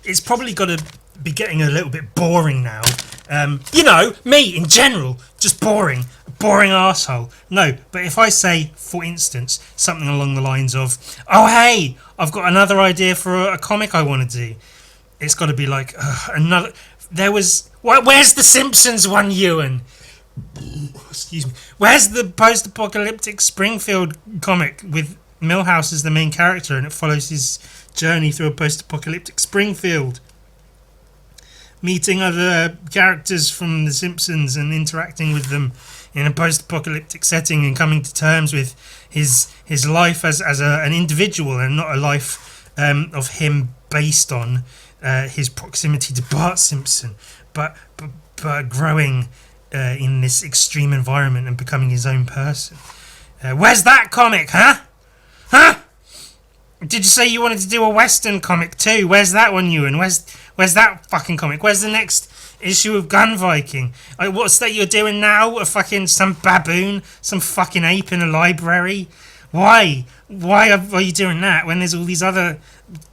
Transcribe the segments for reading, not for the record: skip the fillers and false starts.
it's probably got to be getting a little bit boring now. You know, me in general, just boring arsehole. No, but if I say, for instance, something along the lines of, oh hey, I've got another idea for a comic I want to do. It's got to be like, another... Where's the Simpsons one, Ewan? Excuse me. Where's the post-apocalyptic Springfield comic with Milhouse as the main character and it follows his journey through a post-apocalyptic Springfield? Meeting other characters from The Simpsons and interacting with them in a post-apocalyptic setting and coming to terms with his life as an individual and not a life of him based on his proximity to Bart Simpson, but growing in this extreme environment and becoming his own person. Where's that comic, huh? Huh? Did you say you wanted to do a Western comic too? Where's that one, Ewan? Where's that fucking comic? Where's the next issue of Gun Viking? Like, what's that you're doing now? Some baboon? Some fucking ape in a library? Why? Why are you doing that when there's all these other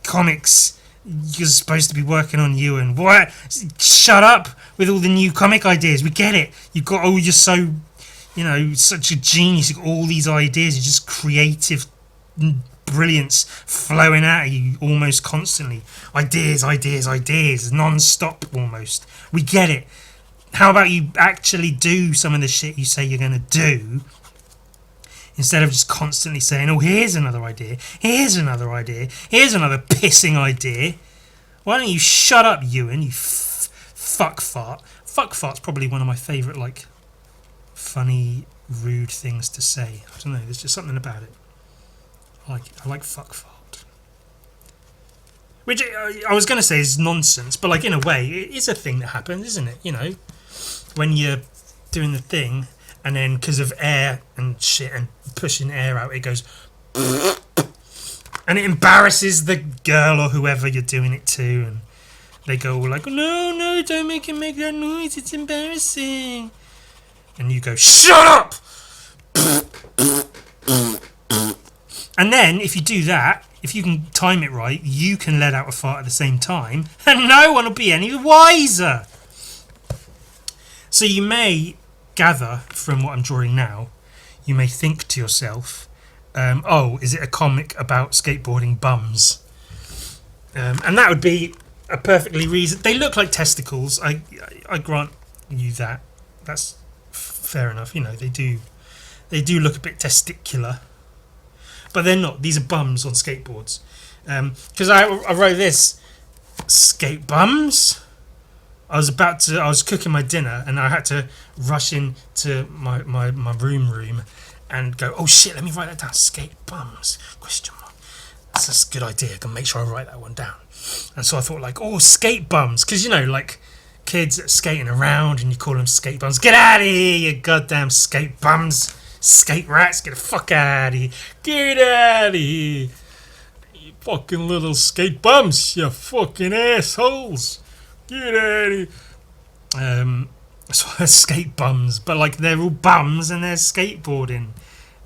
comics you're supposed to be working on, Ewan? What? Shut up with all the new comic ideas. We get it. You're so, you know, such a genius. You've got all these ideas. You're just creative brilliance flowing out of you almost constantly. Ideas, non-stop almost. We get it. How about you actually do some of the shit you say you're going to do instead of just constantly saying, oh, here's another idea, here's another pissing idea. Why don't you shut up, Ewan, you fuck fart. Fuck fart's probably one of my favourite, like, funny, rude things to say. I don't know, there's just something about it. I like fuck fart. Which I was going to say is nonsense, but like in a way, it's a thing that happens, isn't it? You know, when you're doing the thing, and then because of air and shit and pushing air out, it goes, and it embarrasses the girl or whoever you're doing it to, and they go all like, no, don't make him make that noise, it's embarrassing. And you go, shut up! And then, if you do that, if you can time it right, you can let out a fart at the same time, and no one will be any wiser. So you may gather from what I'm drawing now, you may think to yourself, oh, is it a comic about skateboarding bums? And that would be a perfectly reason. They look like testicles. I grant you that. That's fair enough. You know, they do look a bit testicular. But they're not. These are bums on skateboards. Because I wrote this, skate bums. I was cooking my dinner and I had to rush into my room and go, oh shit, let me write that down. Skate bums? Question mark. That's a good idea. I can make sure I write that one down. And so I thought like, oh, skate bums. Because, you know, like kids skating around and you call them skate bums. Get out of here, you goddamn skate bums. Skate rats, get the fuck out of here. Get out of here. You fucking little skate bums, you fucking assholes. Get out of here. So skate bums, but like they're all bums and they're skateboarding.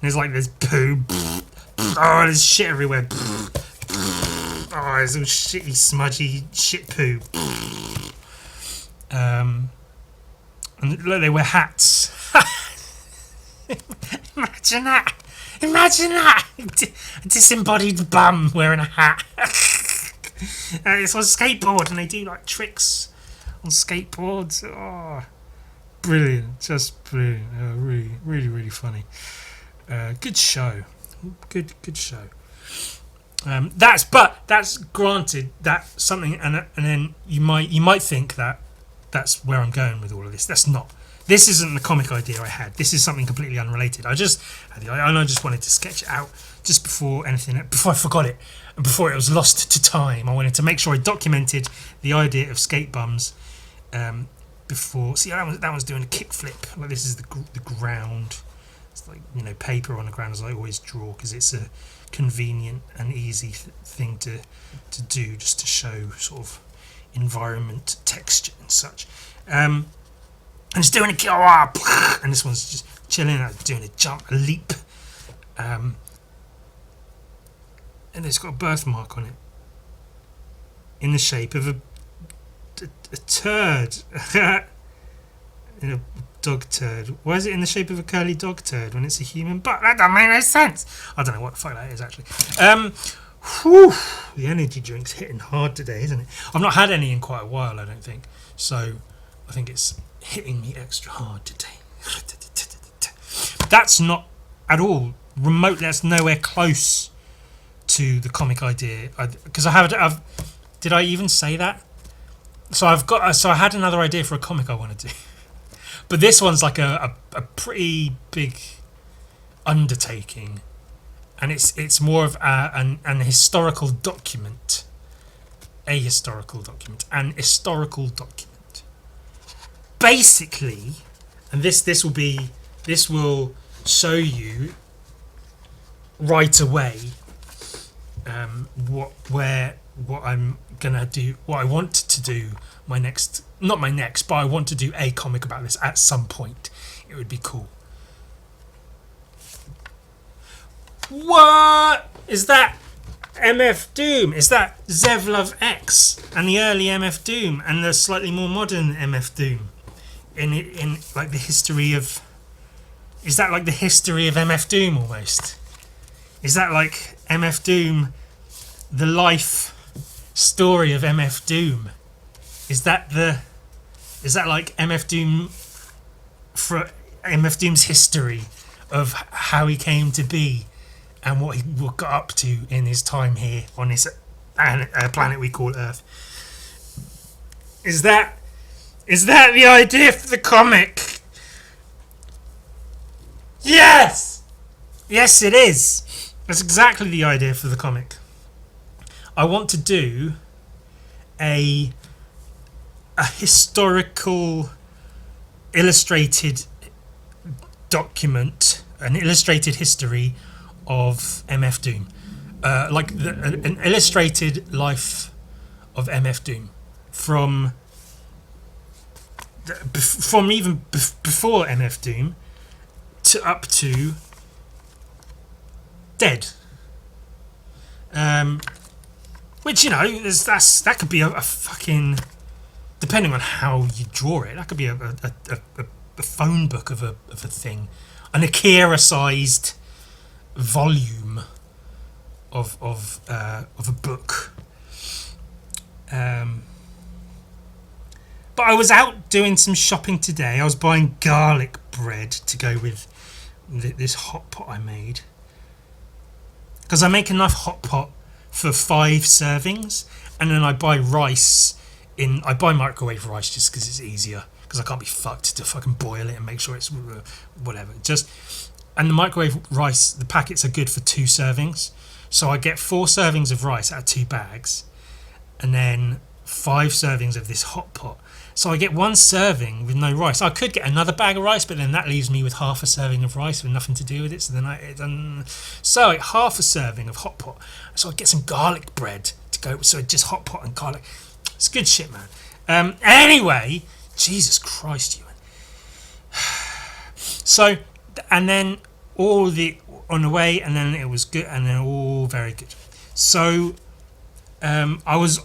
And there's poo. Oh, there's shit everywhere. Oh, there's all shitty, smudgy shit poo. And look, they wear hats. Imagine that. A disembodied bum wearing a hat. It's on a skateboard and they do like tricks on skateboards. Oh, brilliant. Just brilliant. Oh, really, really, really funny. Good show. Good show. That's granted. That's something, and then you might think that that's where I'm going with all of this. That's not. This isn't the comic idea I had. This is something completely unrelated. I just wanted to sketch it out just before I forgot it, and before it was lost to time. I wanted to make sure I documented the idea of skate bums before. See, that one's doing a kickflip. Like this is the ground. It's like, you know, paper on the ground, as I always draw, because it's a convenient and easy thing to do, just to show sort of environment, texture, and such. And it's doing and this one's just chilling out, doing a jump, a leap. And it's got a birthmark on it. in the shape of a turd. In a dog turd. Why is it in the shape of a curly dog turd when it's a human butt? That doesn't make no sense. I don't know what the fuck that is actually. Whew, the energy drink's hitting hard today, isn't it? I've not had any in quite a while, I don't think. So I think it's hitting me extra hard today. That's not at all remote. That's nowhere close to the comic idea. Because I've did I even say that? So I had another idea for a comic I want to do. But this one's like a pretty big undertaking, and it's more of an historical document, an historical document. Basically, and this will show you right away what I'm gonna do, what I want to do. But I want to do a comic about this at some point. It would be cool. What is that? MF Doom? Is that Zevlov X and the early MF Doom and the slightly more modern MF Doom? In like the history of. Is that like the history of MF Doom almost? Is that like MF Doom, the life story of MF Doom? Is that like MF Doom for MF Doom's history of how he came to be and what he got up to in his time here on this planet we call Earth? Is that the idea for the comic? Yes! Yes, it is. That's exactly the idea for the comic. I want to do a historical illustrated document, an illustrated history of MF Doom, like an illustrated life of MF Doom from even before MF Doom to up to dead. Which, you know, that could be a fucking, depending on how you draw it, that could be a phone book of a thing, an Akira-sized volume of a book. But I was out doing some shopping today. I was buying garlic bread to go with this hot pot I made, because I make enough hot pot for 5 servings, and then I buy rice I buy microwave rice just because it's easier, because I can't be fucked to fucking boil it and make sure it's whatever. And the microwave rice, the packets are good for 2 servings, so I get 4 servings of rice out of 2 bags, and then 5 servings of this hot pot. So I get 1 serving with no rice. I could get another bag of rice, but then that leaves me with half a serving of rice with nothing to do with it. So then half a serving of hot pot. So I get some garlic bread to go. So just hot pot and garlic. It's good shit, man. Anyway, Jesus Christ, Ewan. So, and then all on the way, and then it was good, and then all very good. So, I was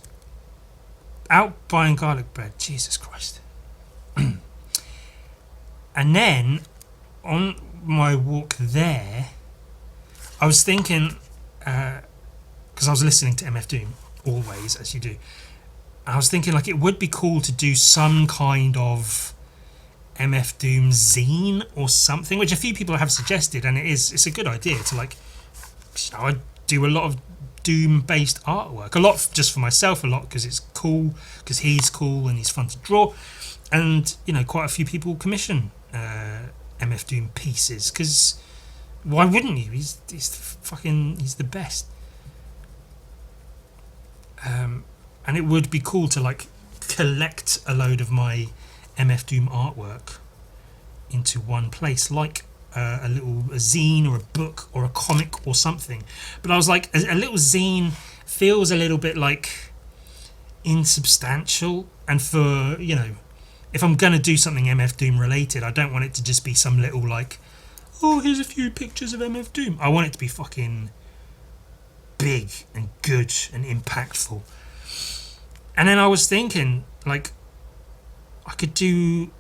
out buying garlic bread. Jesus Christ. And then on my walk there, I was thinking, because I was listening to MF Doom always, as you do, I was thinking like it would be cool to do some kind of MF Doom zine or something, which a few people have suggested, and it's a good idea to, like, you know, I do a lot of Doom based artwork, a lot just for myself, a lot because it's cool, because he's cool and he's fun to draw, and, you know, quite a few people commission MF Doom pieces, because why wouldn't you? He's the best. And it would be cool to, like, collect a load of my MF Doom artwork into one place, like a zine or a book or a comic or something. But I was like, a little zine feels a little bit like insubstantial, and for, you know, if I'm gonna do something MF Doom related, I don't want it to just be some little, like, oh, here's a few pictures of MF Doom. I want it to be fucking big and good and impactful. And then I was thinking, like, I could do,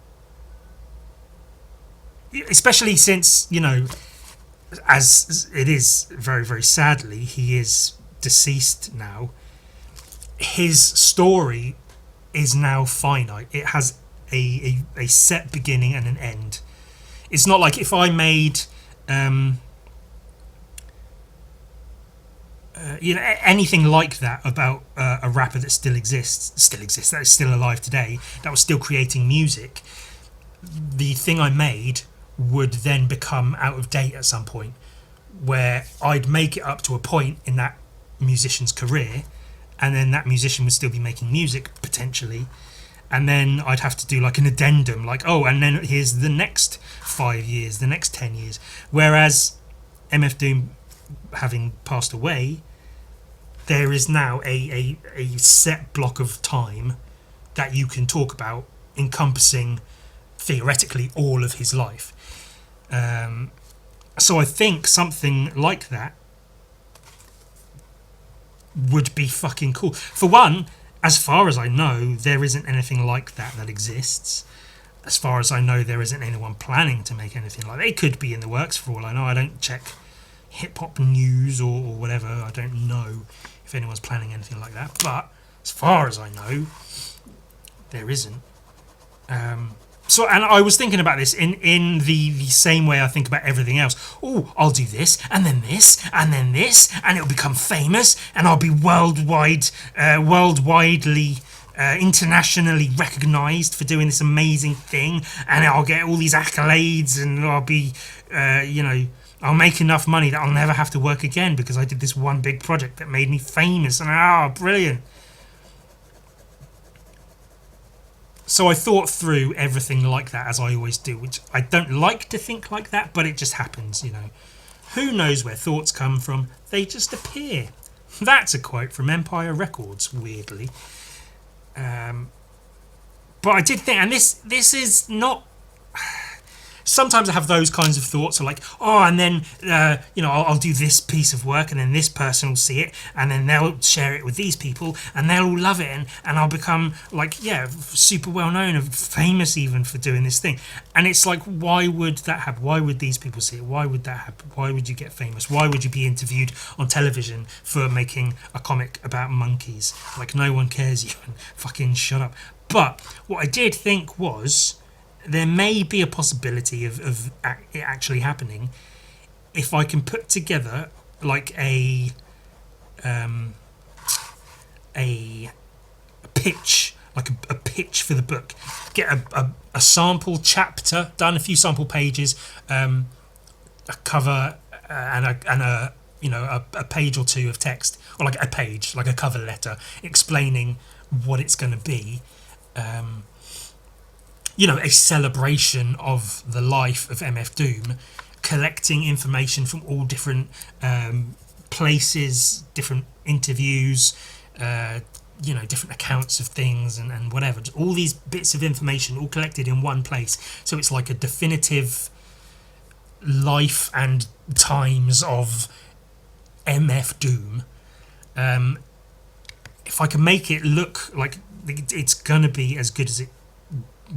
especially since, you know, as it is very, very sadly, he is deceased now. His story is now finite. It has a set beginning and an end. It's not like if I made anything like that about a rapper that still exists, that is still alive today, that was still creating music. The thing I made would then become out of date at some point, where I'd make it up to a point in that musician's career, and then that musician would still be making music potentially, and then I'd have to do like an addendum, like, oh, and then here's the next 5 years, the next 10 years. Whereas MF Doom having passed away, there is now a set block of time that you can talk about, encompassing theoretically all of his life. So I think something like that would be fucking cool. For one, as far as I know, there isn't anything like that exists. As far as I know, there isn't anyone planning to make anything like that. It could be in the works for all I know. I don't check hip-hop news or whatever. I don't know if anyone's planning anything like that. But as far as I know, there isn't. So, and I was thinking about this in the same way I think about everything else. Oh, I'll do this, and then this, and then this, and it'll become famous, and I'll be worldwidely, internationally recognised for doing this amazing thing, and I'll get all these accolades, and I'll be, I'll make enough money that I'll never have to work again because I did this one big project that made me famous, and brilliant. So I thought through everything like that, as I always do, which I don't like to think like that, but it just happens, you know. Who knows where thoughts come from? They just appear. That's a quote from Empire Records, weirdly. But I did think, and this is not... Sometimes I have those kinds of thoughts, like, oh, and then, I'll do this piece of work, and then this person will see it, and then they'll share it with these people, and they'll all love it, and I'll become, super well-known and famous even for doing this thing. And it's like, why would that happen? Why would these people see it? Why would that happen? Why would you get famous? Why would you be interviewed on television for making a comic about monkeys? Like, no one cares even. Fucking shut up. But what I did think was... there may be a possibility of it actually happening if I can put together like a pitch, like a pitch for the book. Get a sample chapter done, a few sample pages, a cover, and a page or two of text, or like a page, like a cover letter explaining what it's going to be. A celebration of the life of MF Doom, collecting information from all different places, different interviews, different accounts of things and whatever. Just all these bits of information all collected in one place. So it's like a definitive life and times of MF Doom. If I can make it look like it's going to be as good as it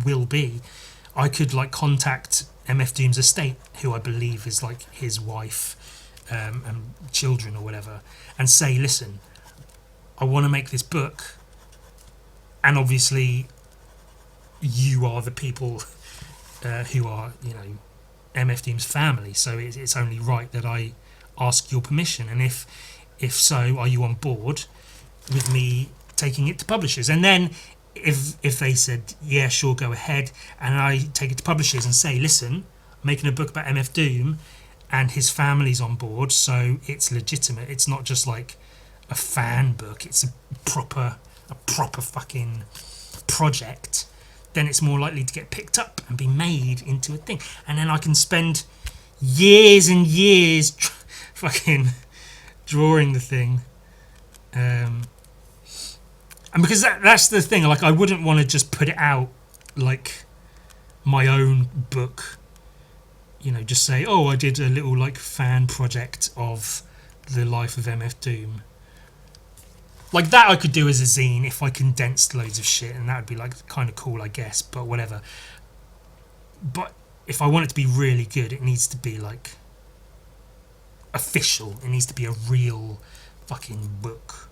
will be, I could contact MF Doom's estate, who I believe is his wife and children or whatever, and say, listen, I want to make this book, and obviously you are the people who are MF Doom's family, so it's only right that I ask your permission, and if so, are you on board with me taking it to publishers? And then if they said, yeah, sure, go ahead, and I take it to publishers and say, listen, I'm making a book about MF Doom and his family's on board, so it's legitimate. It's not just like a fan book, it's a proper fucking project, then it's more likely to get picked up and be made into a thing. And then I can spend years and years fucking drawing the thing. And because that's the thing, I wouldn't want to just put it out like my own book, just say, oh, I did a little fan project of the life of MF Doom. Like that I could do as a zine if I condensed loads of shit, and that would be like kind of cool, I guess, but whatever. But if I want it to be really good, it needs to be like official. It needs to be a real fucking book.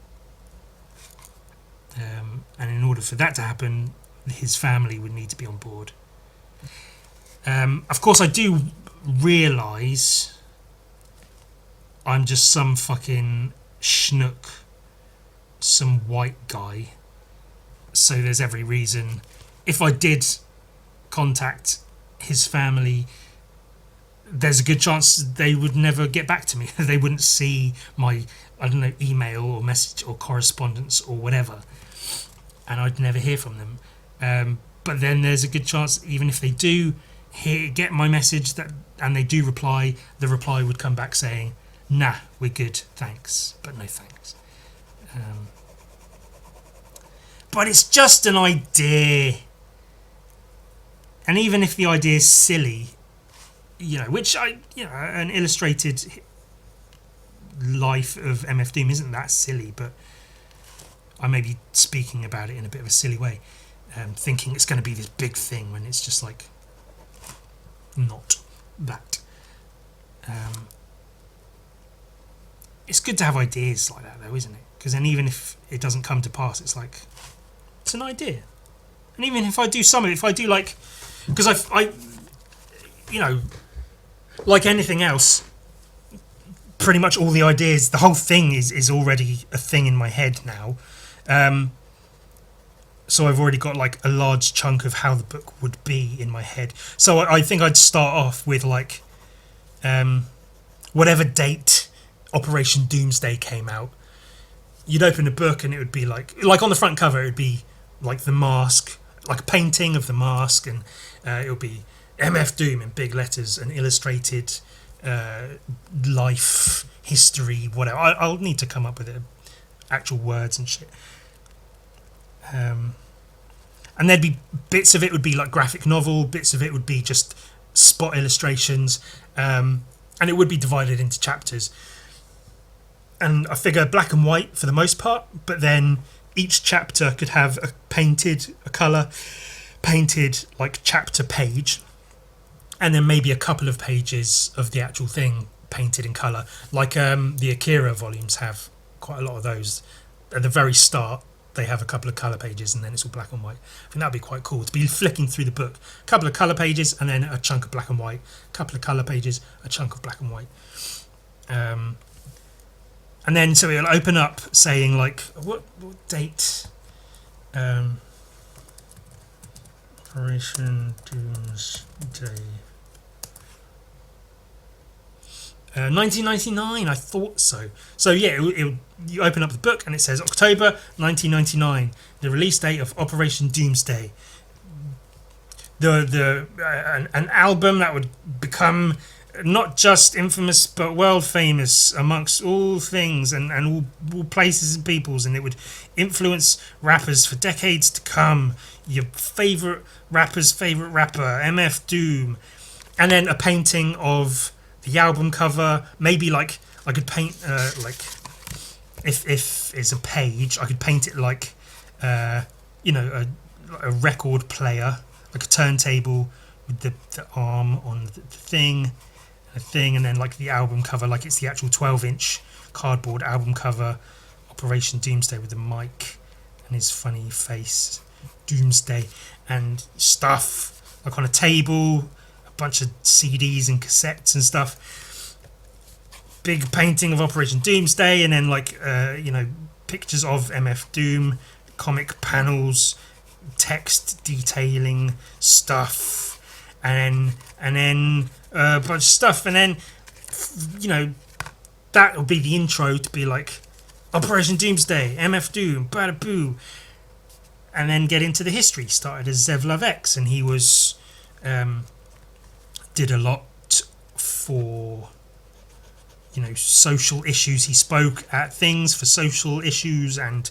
And in order for that to happen, his family would need to be on board. Of course, I do realise I'm just some fucking schnook, some white guy. So there's every reason, if I did contact his family, there's a good chance they would never get back to me. They wouldn't see my, I don't know, email or message or correspondence or whatever, and I'd never hear from them. But then there's a good chance, even if they do get my message and they do reply, the reply would come back saying, "Nah, we're good, thanks, but no thanks." But it's just an idea, and even if the idea is silly, which an illustrated life of MF Doom isn't that silly, but I may be speaking about it in a bit of a silly way, thinking it's going to be this big thing when it's just like not that. It's good to have ideas like that, though, isn't it? Because then even if it doesn't come to pass, it's like, it's an idea. And even if I do some of it, if I do like, because I like anything else, pretty much all the ideas, the whole thing is already a thing in my head now. So I've already got like a large chunk of how the book would be in my head. So I think I'd start off with like whatever date Operation Doomsday came out. You'd open a book and it would be like on the front cover it would be like the mask, like a painting of the mask, and it would be MF Doom in big letters, an illustrated life history, whatever. I'll need to come up with it, actual words and shit. And there'd be bits of it would be like graphic novel, bits of it would be just spot illustrations, and it would be divided into chapters. And I figure black and white for the most part, but then each chapter could have a colour painted like chapter page, and then maybe a couple of pages of the actual thing painted in colour, like the Akira volumes have quite a lot of those. At the very start they have a couple of colour pages and then it's all black and white. I think that'd be quite cool to be flicking through the book, a couple of colour pages and then a chunk of black and white, a couple of colour pages, a chunk of black and white. And then so it'll open up saying like what date Operation Doomsday 1999, I thought so. So yeah, you open up the book and it says October 1999, the release date of Operation Doomsday. An album that would become not just infamous but world famous amongst all things and all places and peoples, and it would influence rappers for decades to come. Your favourite rapper's favourite rapper, MF Doom. And then a painting of the album cover. Maybe like I could paint like if it's a page, I could paint it like a record player, like a turntable with the arm on the thing, and then like the album cover, like it's the actual 12-inch cardboard album cover, Operation Doomsday with the mic and his funny face, Doomsday, and stuff like on a table, a bunch of CDs and cassettes and stuff. Big painting of Operation Doomsday, and then like pictures of MF Doom, comic panels, text detailing stuff, and then a bunch of stuff, and then that will be the intro to be like Operation Doomsday, MF Doom, bada boo, and then get into the history. Started as Zev Love X, and he was did a lot for social issues. He spoke at things for social issues and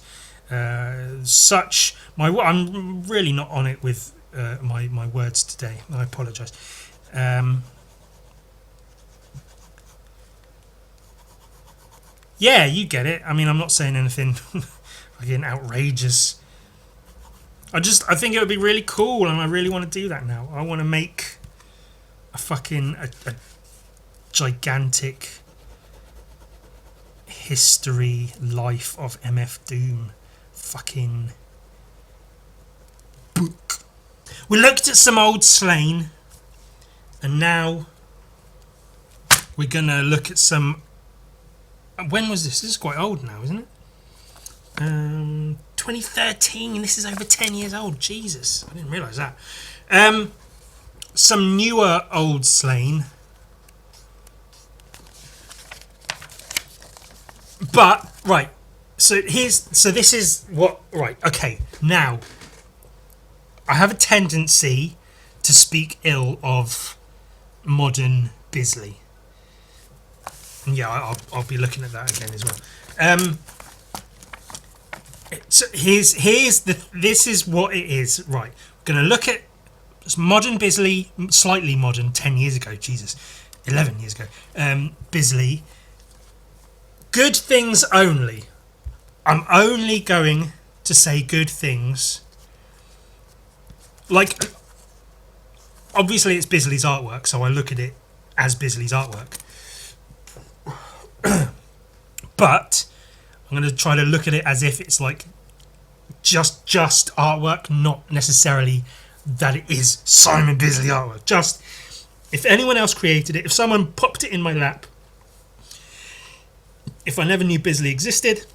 such. I'm really not on it with my words today. I apologise. Yeah, you get it. I mean, I'm not saying anything Again, outrageous. I think it would be really cool, and I really want to do that now. I want to make a fucking a gigantic history life of MF Doom fucking book. We looked at some old Slaine, and now we're gonna look at some. When was this? This is quite old now, isn't it? 2013. This is over 10 years old. Jesus, I didn't realise that. Some newer old Slaine. But right, so this is what, right, okay, now I have a tendency to speak ill of modern Bisley. And yeah, I'll be looking at that again as well. So this is what it is. Right, we're gonna look at modern Bisley, slightly modern, 10 years ago, Jesus, 11 years ago. Bisley. Good things only. I'm only going to say good things. Like, obviously it's Bisley's artwork, so I look at it as Bisley's artwork. But I'm going to try to look at it as if it's like just artwork, not necessarily that it is Simon Bisley artwork. Just if anyone else created it, if someone popped it in my lap, if I never knew Bisley existed,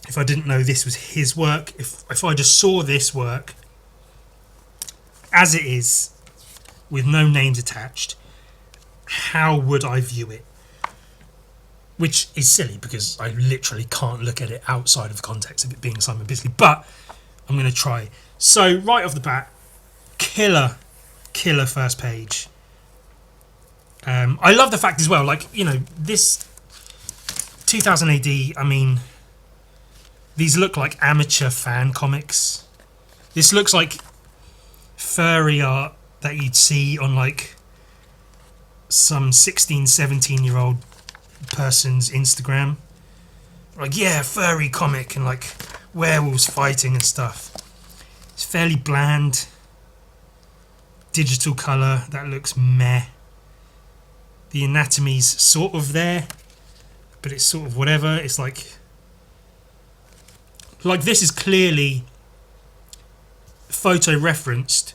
if I didn't know this was his work, if I just saw this work as it is, with no names attached, how would I view it? Which is silly, because I literally can't look at it outside of the context of it being Simon Bisley, but I'm going to try. So, right off the bat, killer first page. I love the fact as well, like, you know, this 2000 AD, I mean, these look like amateur fan comics. This looks like furry art that you'd see on like some 16, 17-year-old person's Instagram. Like, yeah, furry comic and like werewolves fighting and stuff. It's fairly bland. Digital colour that looks meh. The anatomy's sort of there, but it's sort of whatever. It's like this is clearly photo referenced,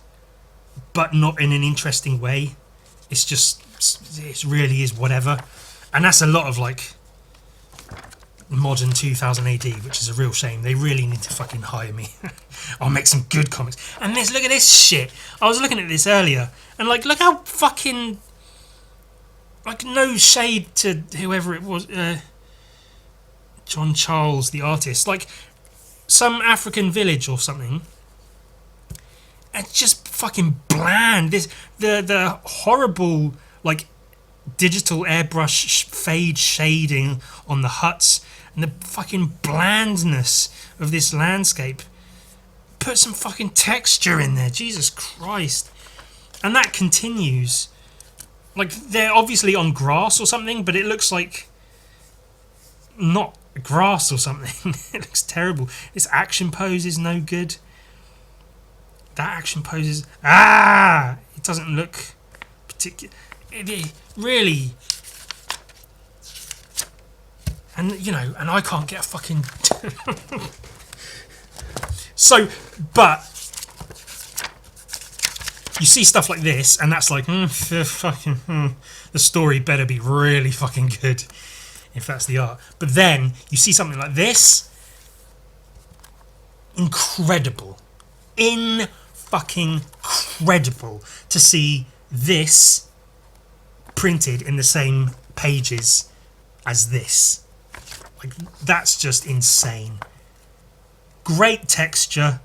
but not in an interesting way. It's just, it really is whatever. And that's a lot of like modern 2000 AD, which is a real shame. They really need to fucking hire me. I'll make some good comics. And look at this shit. I was looking at this earlier, and like, look how fucking, like, no shade to whoever it was, John Charles, the artist, like some African village or something. It's just fucking bland. The horrible like digital airbrush fade shading on the huts and the fucking blandness of this landscape. Put some fucking texture in there, Jesus Christ. And that continues. Like, they're obviously on grass or something, but it looks like not grass or something. It looks terrible. This action pose is no good. That action pose is... it doesn't look particular. It really... And, you know, and I can't get a fucking... So, but... You see stuff like this, and that's like, the story better be really fucking good, if that's the art. But then, you see something like this. Incredible. Fucking credible to see this printed in the same pages as this. Like, that's just insane. Great texture.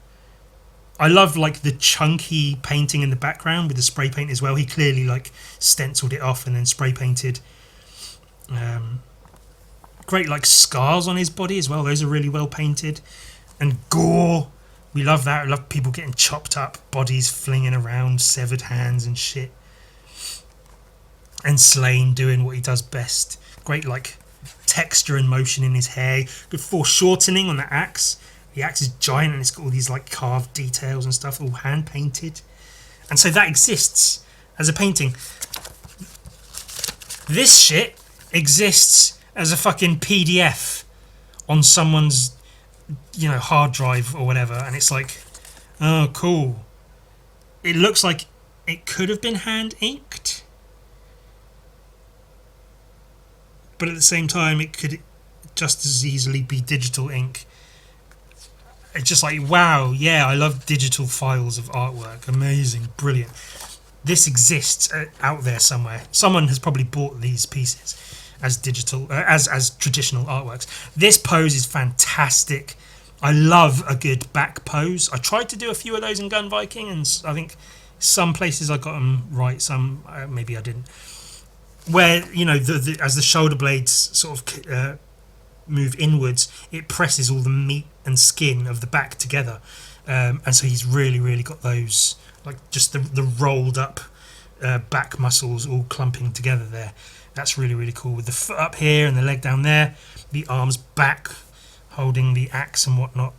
I love like the chunky painting in the background with the spray paint as well. He clearly like stenciled it off and then spray painted. Great like scars on his body as well. Those are really well painted. And gore. We love that. I love people getting chopped up, bodies flinging around, severed hands and shit. And Slaine doing what he does best. Great like texture and motion in his hair. Good foreshortening on the axe. The axe is giant and it's got all these like carved details and stuff, all hand painted. And so that exists as a painting. This shit exists as a fucking PDF on someone's, you know, hard drive or whatever, and it's like, oh, cool. It looks like it could have been hand inked, but at the same time, it could just as easily be digital ink. It's just like, wow, yeah, I love digital files of artwork. Amazing, brilliant. This exists out there somewhere. Someone has probably bought these pieces as digital, as traditional artworks. This pose is fantastic. I love a good back pose. I tried to do a few of those in Gun Viking, and I think some places I got them right, some maybe I didn't. Where, you know, as the shoulder blades sort of move inwards, it presses all the meat and skin of the back together, and so he's really got those, like just the rolled up back muscles all clumping together there. That's really cool, with the foot up here and the leg down there, the arms back holding the axe and whatnot.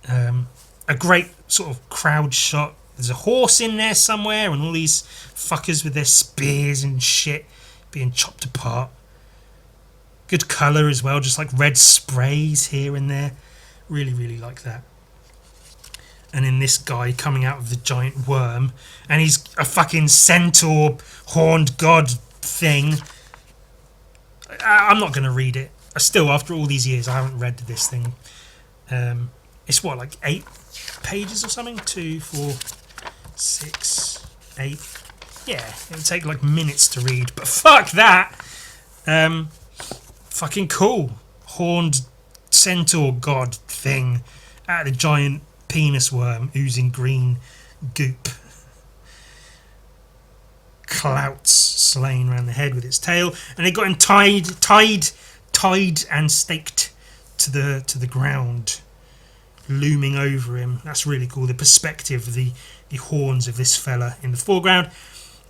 A great sort of crowd shot. There's a horse in there somewhere and all these fuckers with their spears and shit being chopped apart. Good colour as well, just like red sprays here and there. Really like that. And then this guy coming out of the giant worm, and he's a fucking centaur horned god thing. I'm not going to read it. Still, after all these years, I haven't read this thing. It's what, like 8 pages or something? 2, 4, 6, 8. Yeah, it would take like minutes to read, but fuck that. Fucking cool. Horned centaur god thing out of the giant penis worm oozing green goop. Clouts Slaine around the head with its tail, and they got him tied and staked to the ground, looming over him. That's really cool. The perspective, the horns of this fella in the foreground,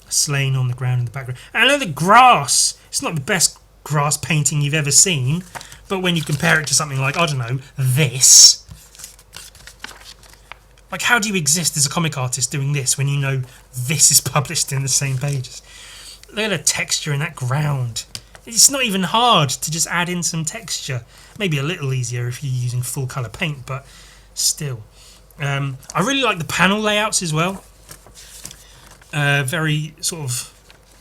Slaine on the ground in the background. And I know the grass, it's not the best grass painting you've ever seen, but when you compare it to something like, I don't know, this, like, how do you exist as a comic artist doing this when you know this is published in the same pages? Look at the texture in that ground. It's not even hard to just add in some texture. Maybe a little easier if you're using full colour paint, but still. I really like the panel layouts as well. Very sort of...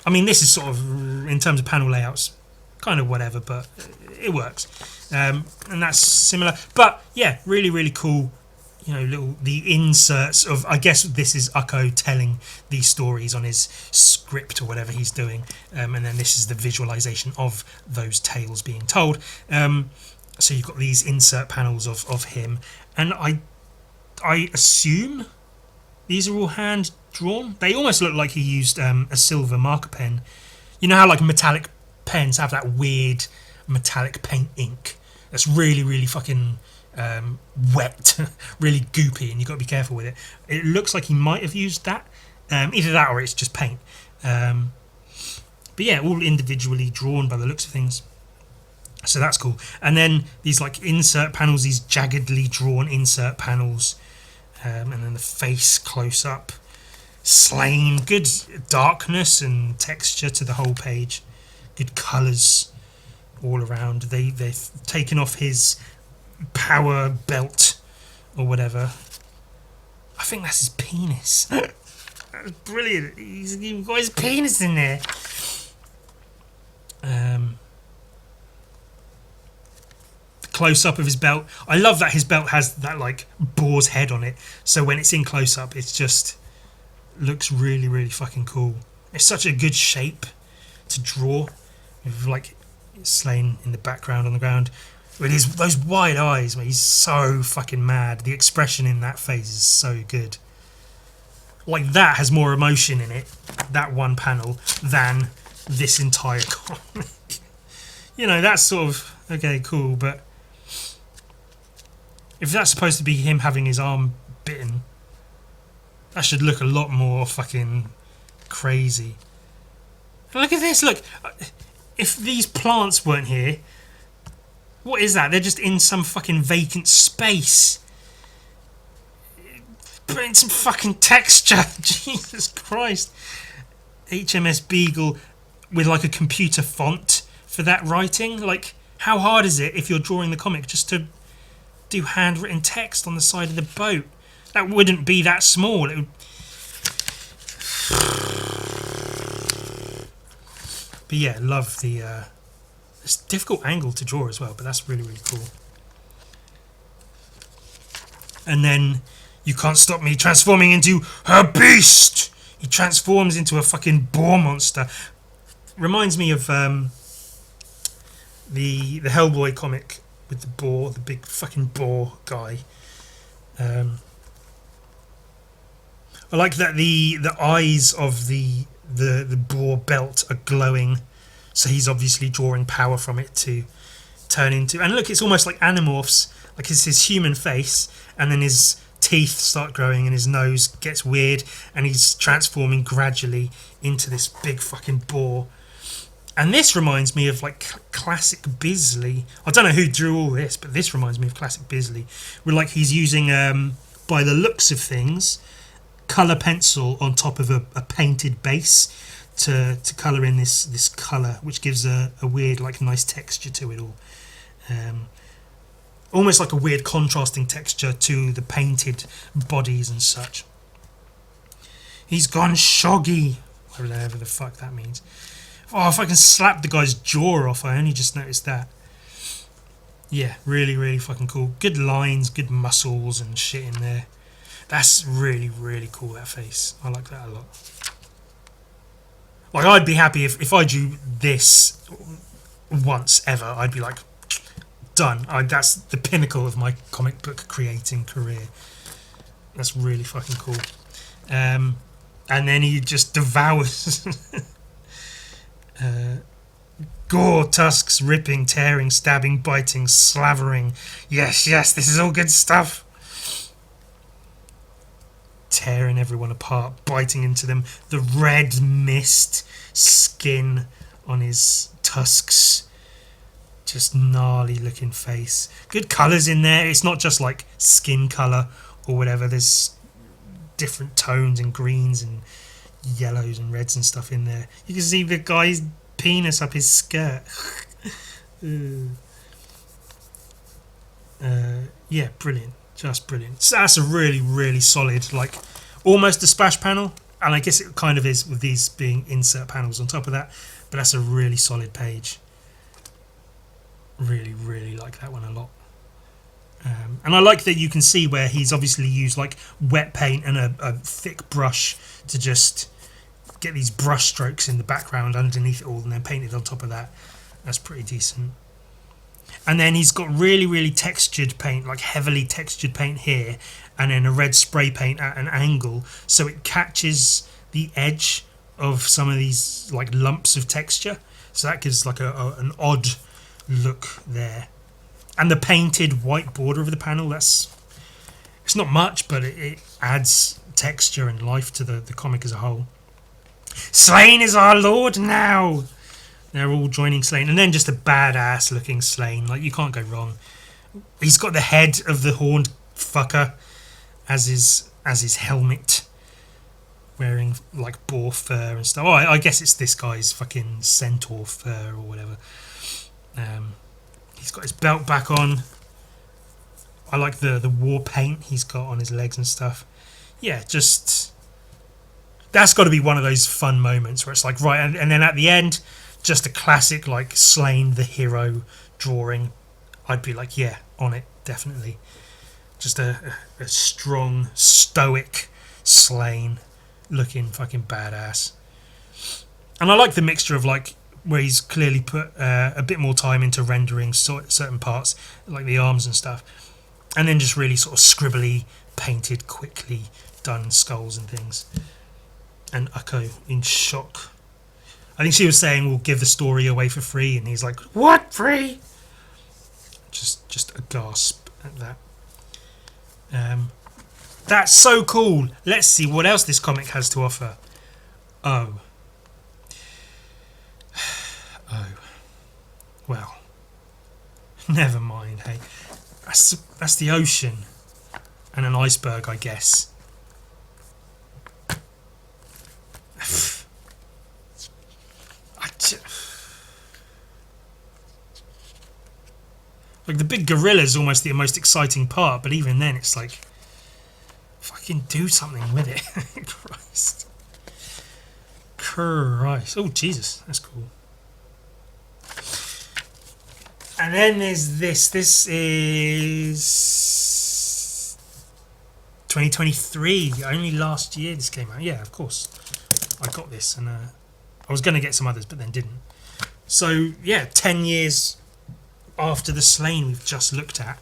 I mean, this is sort of, in terms of panel layouts, kind of whatever, but it works. And that's similar. But, yeah, really cool. You know, the inserts of, I guess this is Ukko telling these stories on his script or whatever he's doing, and then this is the visualization of those tales being told. So you've got these insert panels of him, and I assume these are all hand drawn. They almost look like he used a silver marker pen. You know how like metallic pens have that weird metallic paint ink that's really fucking wet, really goopy, and you've got to be careful with it. It looks like he might have used that, either that or it's just paint. But yeah, all individually drawn by the looks of things, so that's cool. And then these like insert panels, these jaggedly drawn insert panels, and then the face close up. Slaine, good darkness and texture to the whole page, good colours all around. They've taken off his power belt or whatever. I think that's his penis. That's brilliant. He's got his penis in there. The close up of his belt. I love that his belt has that like boar's head on it, so when it's in close up it's just looks really fucking cool. It's such a good shape to draw, with like Slaine in the background on the ground with those wide eyes, man. He's so fucking mad. The expression in that face is so good. Like, that has more emotion in it, that one panel, than this entire comic. You know, that's sort of okay, cool, but if that's supposed to be him having his arm bitten, that should look a lot more fucking crazy. And look at this, look. If these plants weren't here, What is that? They're just in some fucking vacant space. Put in some fucking texture. Jesus Christ. HMS Beagle with like a computer font for that writing. Like, how hard is it if you're drawing the comic just to do handwritten text on the side of the boat? That wouldn't be that small. It would... But yeah, love the... it's a difficult angle to draw as well, but that's really, really cool. And then you can't stop me transforming into a beast. He transforms into a fucking boar monster. Reminds me of the Hellboy comic with the boar, the big fucking boar guy. I like that the eyes of the boar belt are glowing, so he's obviously drawing power from it to turn into. And look, it's almost like Animorphs. Like it's his human face, and then his teeth start growing and his nose gets weird and he's transforming gradually into this big fucking boar. And this reminds me of like classic Bisley. I don't know who drew all this, but this reminds me of classic Bisley, where like he's using by the looks of things, colour pencil on top of a painted base to colour in this colour, which gives a weird, like, nice texture to it all. Almost like a weird contrasting texture to the painted bodies and such. He's gone shoggy, whatever the fuck that means. Oh, if I can slap the guy's jaw off, I only just noticed that. Yeah, really, really fucking cool. Good lines, good muscles and shit in there. That's really, really cool, that face. I like that a lot. Like, I'd be happy if I drew this once ever. I'd be like, done. That's the pinnacle of my comic book creating career. That's really fucking cool. And then he just devours... gore, tusks, ripping, tearing, stabbing, biting, slavering. Yes, yes, this is all good stuff. Tearing everyone apart, biting into them. The red mist skin on his tusks. Just gnarly looking face. Good colours in there. It's not just like skin colour or whatever. There's different tones and greens and yellows and reds and stuff in there. You can see the guy's penis up his skirt. Yeah, brilliant. Just brilliant. So that's a really, really solid, like, almost a splash panel. And I guess it kind of is with these being insert panels on top of that. But that's a really solid page. Really, really like that one a lot. And I like that you can see where he's obviously used like wet paint and a thick brush to just get these brush strokes in the background underneath it all and then painted on top of that. That's pretty decent. And then he's got really, really textured paint, like heavily textured paint here, and then a red spray paint at an angle, so it catches the edge of some of these like lumps of texture. So that gives like an odd look there. And the painted white border of the panel, it's not much, but it adds texture and life to the comic as a whole. Slaine is our lord now! They're all joining Slaine. And then just a badass looking Slaine. Like, you can't go wrong. He's got the head of the horned fucker as his helmet. Wearing, like, boar fur and stuff. Oh, I guess it's this guy's fucking centaur fur or whatever. He's got his belt back on. I like the war paint he's got on his legs and stuff. Yeah, just... That's got to be one of those fun moments where it's like, right, and then at the end, just a classic, like, Slaine the hero drawing. I'd be like, yeah, on it, definitely. Just a strong, stoic Slaine looking fucking badass. And I like the mixture of, like, where he's clearly put a bit more time into rendering certain parts, like the arms and stuff, and then just really sort of scribbly, painted, quickly done skulls and things. And Ukko in shock. I think she was saying we'll give the story away for free, and he's like, what, free? Just a gasp at that. That's so cool. Let's see what else this comic has to offer. Oh, well, Never mind, hey. That's the ocean. And an iceberg, I guess. Like, the big gorilla's almost the most exciting part, but even then it's like, fucking do something with it. Christ. Oh, Jesus, that's cool. And then there's this. This is 2023. Only last year this came out. Yeah, of course. I got this, and I was going to get some others, but then didn't. So, yeah, 10 years after the Slaine we've just looked at.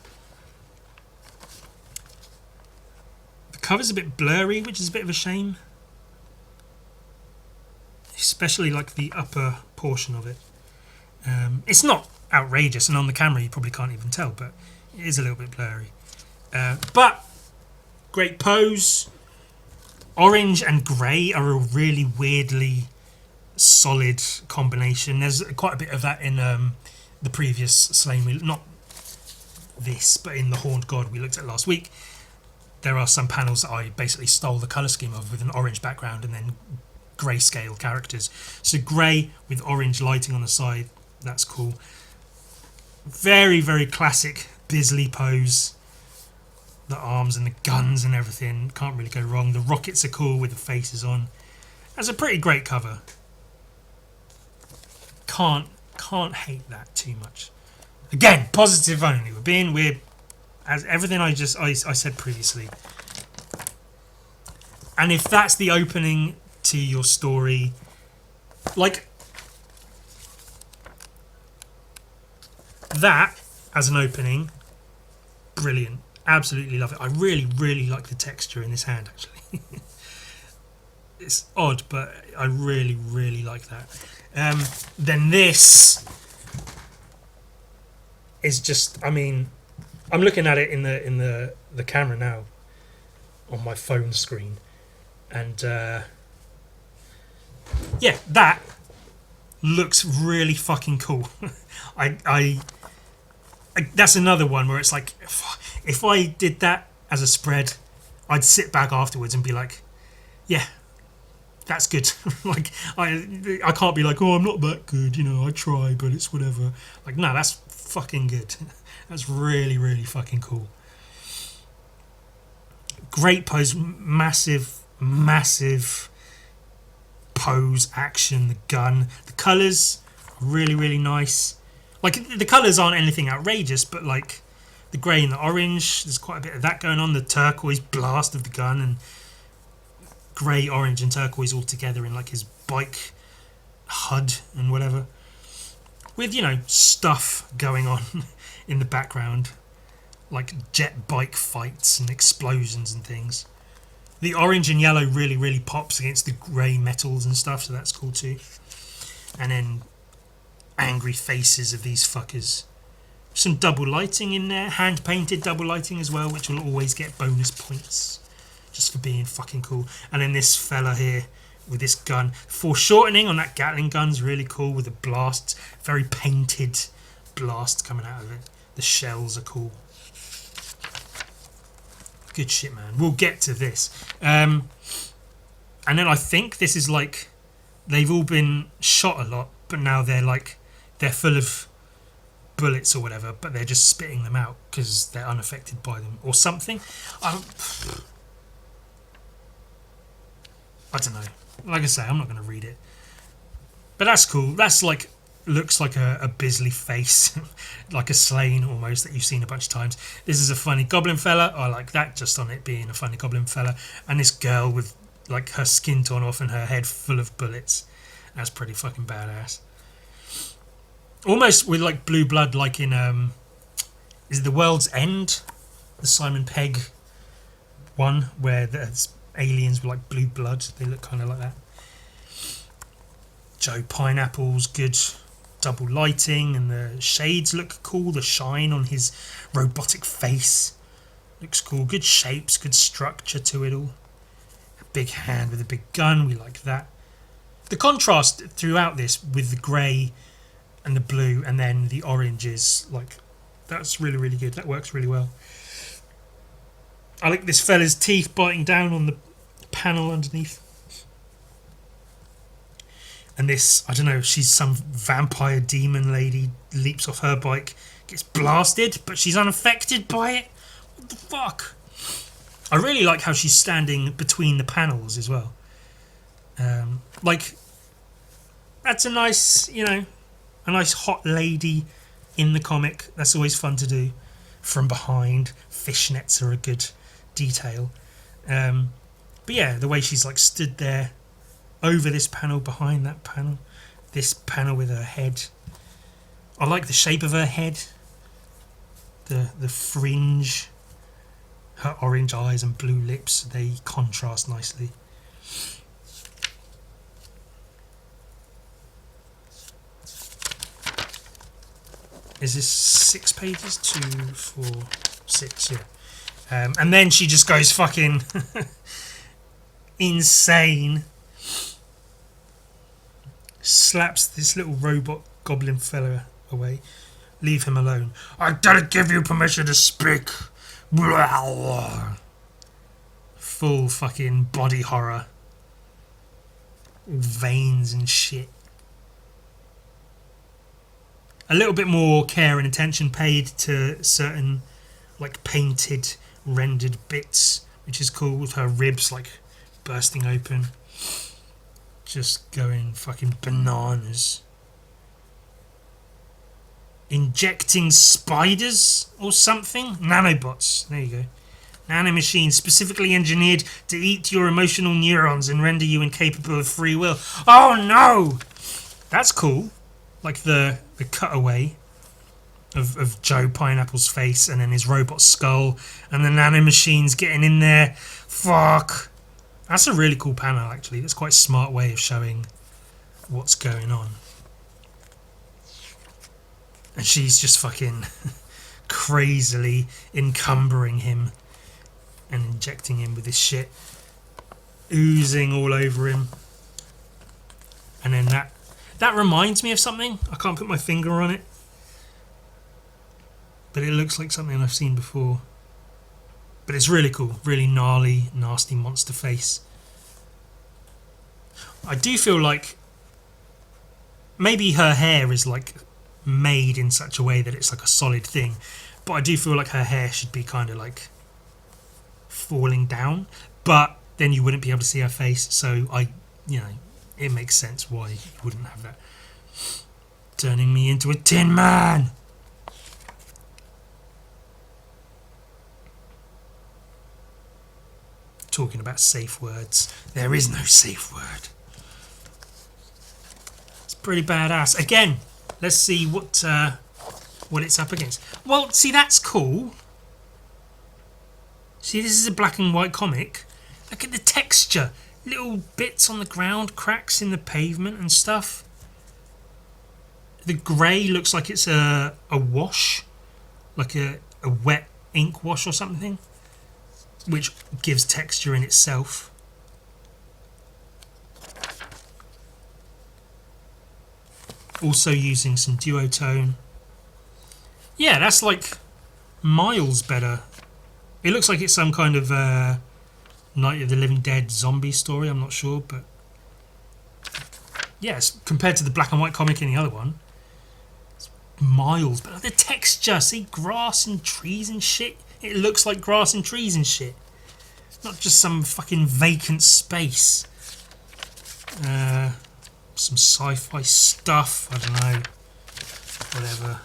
The cover's a bit blurry, which is a bit of a shame. Especially, like, the upper portion of it. It's not outrageous, and on the camera you probably can't even tell, but it is a little bit blurry. But great pose. Orange and grey are a really weirdly solid combination. There's quite a bit of that in the previous Slaine, not this, but in the Horned God we looked at last week. There are some panels that I basically stole the colour scheme of, with an orange background and then grayscale characters. So grey with orange lighting on the side, that's cool. Very, very classic Bisley pose. The arms and the guns and everything, can't really go wrong. The rockets are cool with the faces on. That's a pretty great cover. Can't hate that too much. Again, positive only. We're as everything I said previously. And if that's the opening to your story, like that as an opening, brilliant. Absolutely love it. I really, really like the texture in this hand, actually. It's odd, but I really, really like that. Then this is just, I mean, I'm looking at it in the camera now on my phone screen, and yeah, that looks really fucking cool. I that's another one where it's like, if I did that as a spread, I'd sit back afterwards and be like, yeah, that's good. Like, I can't be like, oh, I'm not that good, you know, I try, but it's whatever. Like, no, that's fucking good. That's really, really fucking cool. Great pose, massive, massive pose, action, the gun. The colours, really, really nice. Like, the colours aren't anything outrageous, but like the grey and the orange, there's quite a bit of that going on. The turquoise blast of the gun, and grey, orange and turquoise all together in like his bike HUD and whatever. With, you know, stuff going on in the background. Like jet bike fights and explosions and things. The orange and yellow really, really pops against the grey metals and stuff, so that's cool too. And then angry faces of these fuckers. Some double lighting in there, hand painted double lighting as well, which will always get bonus points just for being fucking cool. And then this fella here with this gun, foreshortening on that Gatling gun's really cool with the blast, very painted blast coming out of it. The shells are cool. Good shit, man. We'll get to this. And then I think this is like, they've all been shot a lot, but now they're full of bullets or whatever, but they're just spitting them out because they're unaffected by them or something. I don't know. Like I say, I'm not going to read it. But that's cool. That's like, looks like a Bisley face, like a Slaine almost, that you've seen a bunch of times. This is a funny goblin fella. I like that just on it being a funny goblin fella. And this girl with like her skin torn off and her head full of bullets. That's pretty fucking badass. Almost with like blue blood, like in is it The World's End, the Simon Pegg one, where there's aliens with like blue blood. They look kind of like that. Joe Pineapple's good double lighting, and the shades look cool. The shine on his robotic face looks cool. Good shapes, good structure to it all. A big hand with a big gun, we like that. The contrast throughout this with the grey and the blue and then the orange is like That's really, really good. That works really well. I like this fella's teeth biting down on the panel underneath. And this, I don't know, she's some vampire demon lady, leaps off her bike, gets blasted, but she's unaffected by it. What the fuck? I really like how she's standing between the panels as well. Like, that's a nice, you know, a nice hot lady in the comic. That's always fun to do. From behind, fishnets are a good detail. But yeah, the way she's like stood there over this panel, behind that panel, this panel with her head. I like the shape of her head, the fringe, her orange eyes and blue lips, they contrast nicely. Is this 6 pages? 2, 4, 6, yeah. And then she just goes fucking insane. Slaps this little robot goblin fella away. Leave him alone. I don't give you permission to speak. Full fucking body horror. Veins and shit. A little bit more care and attention paid to certain like painted, rendered bits, which is cool, with her ribs like bursting open. Just going fucking bananas. Injecting spiders or something? Nanobots. There you go. Nanomachines specifically engineered to eat your emotional neurons and render you incapable of free will. Oh no! That's cool. Like the cutaway of Joe Pineapple's face and then his robot skull and the nanomachines getting in there. Fuck. That's a really cool panel, actually. That's quite a smart way of showing what's going on. And she's just fucking crazily encumbering him and injecting him with this shit. Oozing all over him. And then that reminds me of something. I can't put my finger on it. But it looks like something I've seen before. But it's really cool. Really gnarly, nasty monster face. I do feel like maybe her hair is like made in such a way that it's like a solid thing. But I do feel like her hair should be kind of like falling down. But then you wouldn't be able to see her face. So it makes sense why you wouldn't have that. Turning me into a tin man. Talking about safe words. There is no safe word. It's pretty badass. Again, let's see what it's up against. Well, see, that's cool. See, this is a black and white comic. Look at the texture. Little bits on the ground, cracks in the pavement and stuff. The grey looks like it's a wash. Like a wet ink wash or something. Which gives texture in itself. Also using some duotone. Yeah, that's like miles better. It looks like it's some kind of Night of the Living Dead zombie story, I'm not sure, but yes, compared to the black and white comic in the other one, it's miles better. The texture, see, grass and trees and shit. It looks like grass and trees and shit. Not just some fucking vacant space. Some sci-fi stuff. I don't know. Whatever.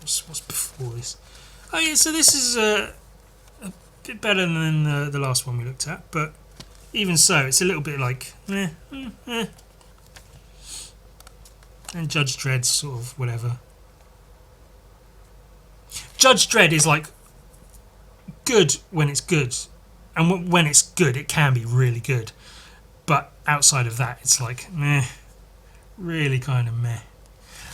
What's before this? Oh yeah, so this is a bit better than the last one we looked at. But even so, it's a little bit like... And Judge Dredd's sort of whatever. Judge Dredd is like... good when it's good, and when it's good it can be really good, but outside of that it's like meh, really kind of meh.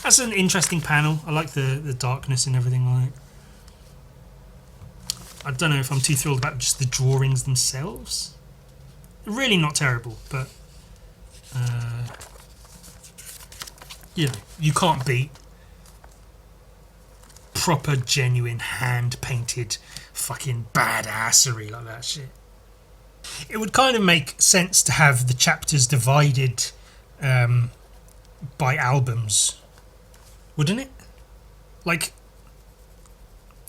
That's an interesting panel. I like the darkness and everything on it. I don't know if I'm too thrilled about just the drawings themselves. Really not terrible, but you can't beat proper genuine hand painted fucking badassery like that shit. It would kind of make sense to have the chapters divided by albums, wouldn't it? Like,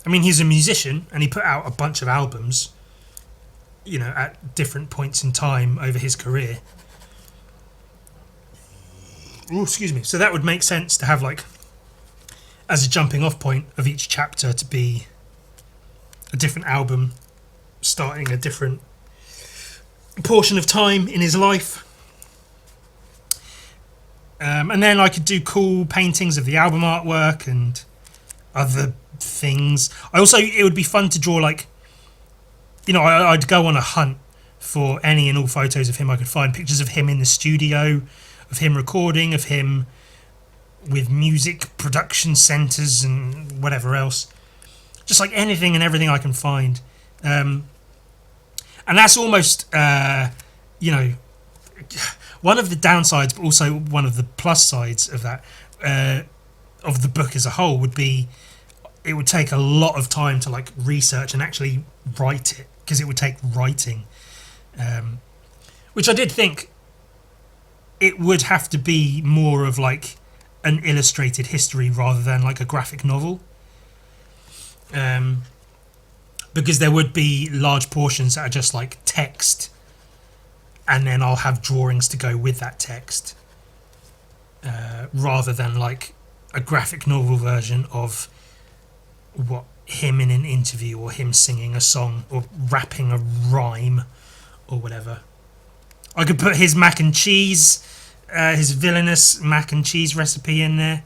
I mean, he's a musician and he put out a bunch of albums, you know, at different points in time over his career. Oh, excuse me. So that would make sense to have, like, as a jumping off point of each chapter to be a different album starting a different portion of time in his life. And then I could do cool paintings of the album artwork and other things. It would be fun to draw, like, you know, I'd go on a hunt for any and all photos of him I could find. Pictures of him in the studio, of him recording, of him with music production centres and whatever else. Just like anything and everything I can find. And that's almost, you know, one of the downsides, but also one of the plus sides of that, of the book as a whole, would be it would take a lot of time to, like, research and actually write it, because it would take writing. Which I did think it would have to be more of, like, an illustrated history rather than, like, a graphic novel. Because there would be large portions that are just, like, text, and then I'll have drawings to go with that text, rather than, like, a graphic novel version of what him in an interview, or him singing a song, or rapping a rhyme, or whatever. I could put his mac and cheese, his villainous mac and cheese recipe in there.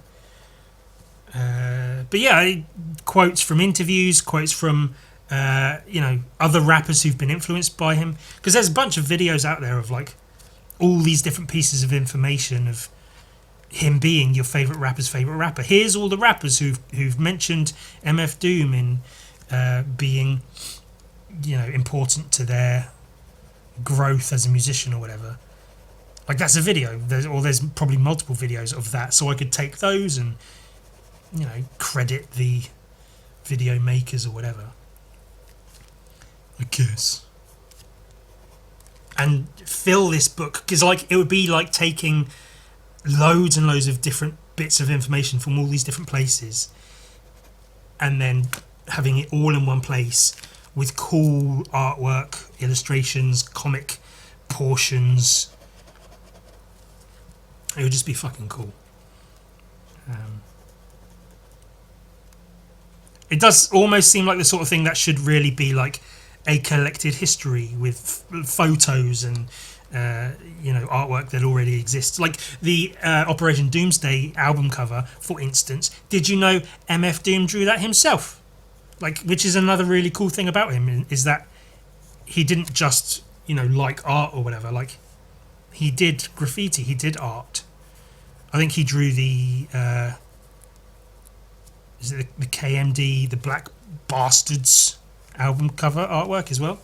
But yeah, quotes from interviews, quotes from you know, other rappers who've been influenced by him, because there's a bunch of videos out there of, like, all these different pieces of information of him being your favourite rapper's favourite rapper. Here's all the rappers who've mentioned MF Doom in being, you know, important to their growth as a musician or whatever. Like, that's a video. There's probably multiple videos of that, so I could take those and, you know, credit the video makers or whatever, I guess, and fill this book, because, like, it would be like taking loads and loads of different bits of information from all these different places and then having it all in one place with cool artwork, illustrations, comic portions. It would just be fucking cool. It does almost seem like the sort of thing that should really be like a collected history with photos and you know, artwork that already exists. Like the Operation Doomsday album cover, for instance. Did you know MF Doom drew that himself? Like, which is another really cool thing about him, is that he didn't just, you know, like art or whatever. Like, he did graffiti, he did art. I think he drew the is it the KMD, the Black Bastards album cover artwork as well,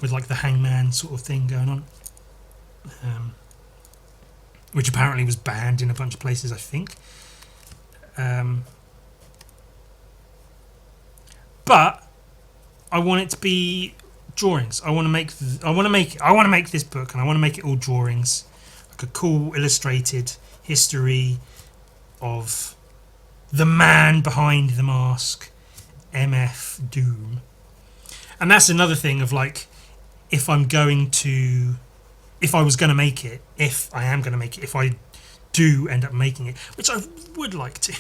with like the hangman sort of thing going on, which apparently was banned in a bunch of places, I think. But I want it to be drawings. I want to make this book, and I want to make it all drawings, like a cool illustrated history of the man behind the mask, MF Doom. And that's another thing of, like, if I am going to make it, if I do end up making it, which I would like to.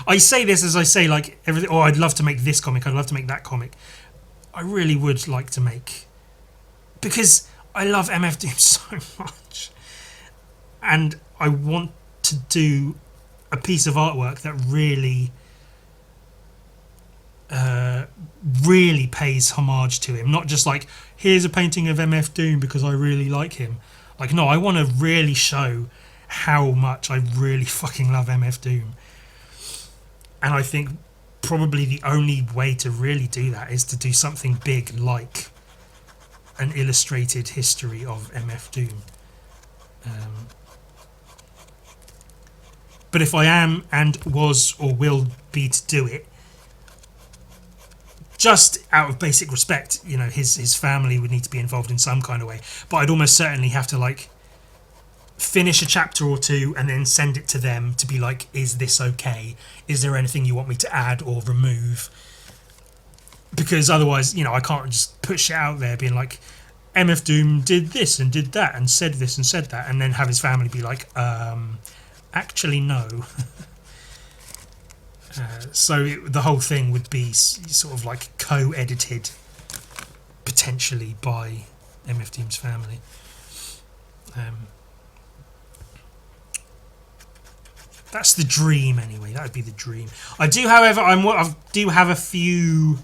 I say this as I say, like, everything. Oh, I'd love to make this comic. I'd love to make that comic. I really would like to make, because I love MF Doom so much, and I want to do a piece of artwork that really really pays homage to him. Not just like, here's a painting of MF Doom because I really like him. Like, no, I want to really show how much I really fucking love MF Doom. And I think probably the only way to really do that is to do something big, like an illustrated history of MF Doom. But if I am and was or will be to do it, just out of basic respect, you know, his family would need to be involved in some kind of way. But I'd almost certainly have to like finish a chapter or two and then send it to them to be like, is this okay? Is there anything you want me to add or remove? Because otherwise, you know, I can't just put shit out there being like, MF Doom did this and did that and said this and said that, and then have his family be like, actually no. So the whole thing would be sort of like co-edited potentially by MF Doom's family. That's the dream anyway. That would be the dream. I do, however, I do have a few